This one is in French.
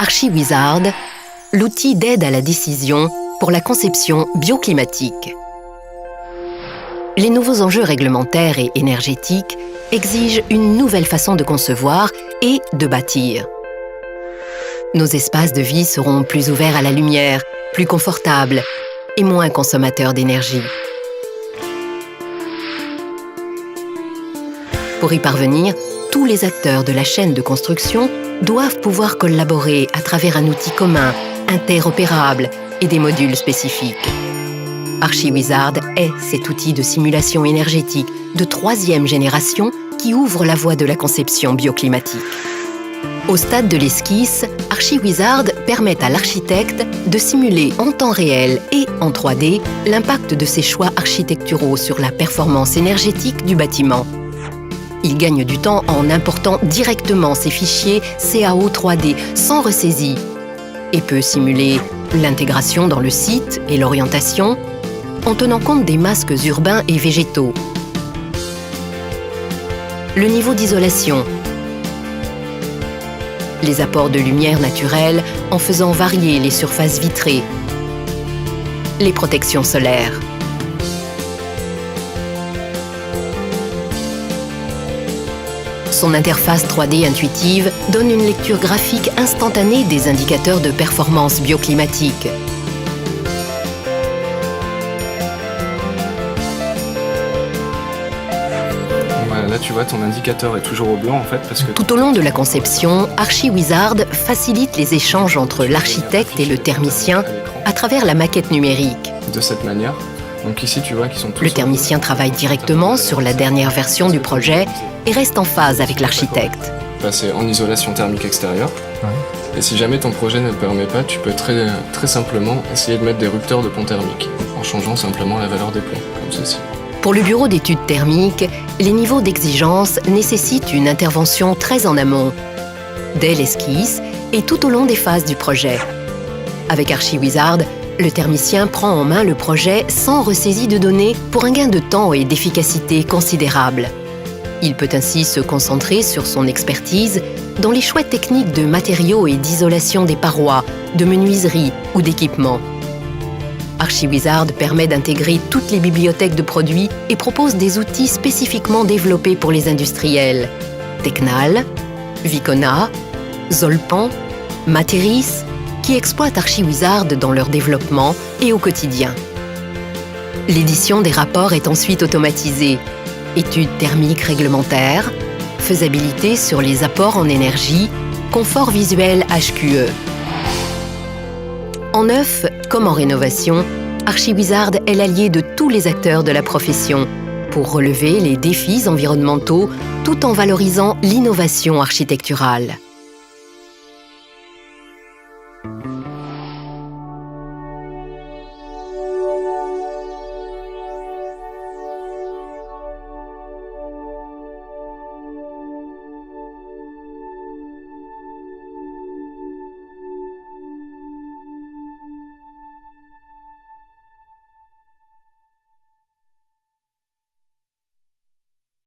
ArchiWizard, l'outil d'aide à la décision pour la conception bioclimatique. Les nouveaux enjeux réglementaires et énergétiques exigent une nouvelle façon de concevoir et de bâtir. Nos espaces de vie seront plus ouverts à la lumière, plus confortables et moins consommateurs d'énergie. Pour y parvenir, tous les acteurs de la chaîne de construction doivent pouvoir collaborer à travers un outil commun, interopérable et des modules spécifiques. ArchiWizard est cet outil de simulation énergétique de 3e génération qui ouvre la voie de la conception bioclimatique. Au stade de l'esquisse, ArchiWizard permet à l'architecte de simuler en temps réel et en 3D l'impact de ses choix architecturaux sur la performance énergétique du bâtiment. Il gagne du temps en important directement ses fichiers CAO 3D sans ressaisie et peut simuler l'intégration dans le site et l'orientation en tenant compte des masques urbains et végétaux, le niveau d'isolation, les apports de lumière naturelle en faisant varier les surfaces vitrées, les protections solaires. Son interface 3D intuitive donne une lecture graphique instantanée des indicateurs de performance bioclimatique. Là, tu vois, ton indicateur est toujours au blanc, en fait, parce que... Tout au long de la conception, ArchiWizard facilite les échanges entre l'architecte et le thermicien à travers la maquette numérique. De cette manière. Donc ici, tu vois qu'ils sont tous... Le thermicien travaille directement sur la dernière version du projet et reste en phase avec l'architecte. Passer en isolation thermique extérieure. Et si jamais ton projet ne le permet pas, tu peux très simplement essayer de mettre des rupteurs de pont thermique, en changeant simplement la valeur des plombs, comme ceci. Pour le bureau d'études thermiques, les niveaux d'exigence nécessitent une intervention très en amont, dès l'esquisse et tout au long des phases du projet. Avec ArchiWizard, le thermicien prend en main le projet sans ressaisie de données pour un gain de temps et d'efficacité considérable. Il peut ainsi se concentrer sur son expertise dans les choix techniques de matériaux et d'isolation des parois, de menuiserie ou d'équipements. ArchiWizard permet d'intégrer toutes les bibliothèques de produits et propose des outils spécifiquement développés pour les industriels. Tecnal, Vicona, Zolpan, Materis, qui exploitent ArchiWizard dans leur développement et au quotidien. L'édition des rapports est ensuite automatisée. Études thermiques réglementaires, faisabilité sur les apports en énergie, confort visuel HQE. En neuf, comme en rénovation, ArchiWizard est l'allié de tous les acteurs de la profession pour relever les défis environnementaux tout en valorisant l'innovation architecturale.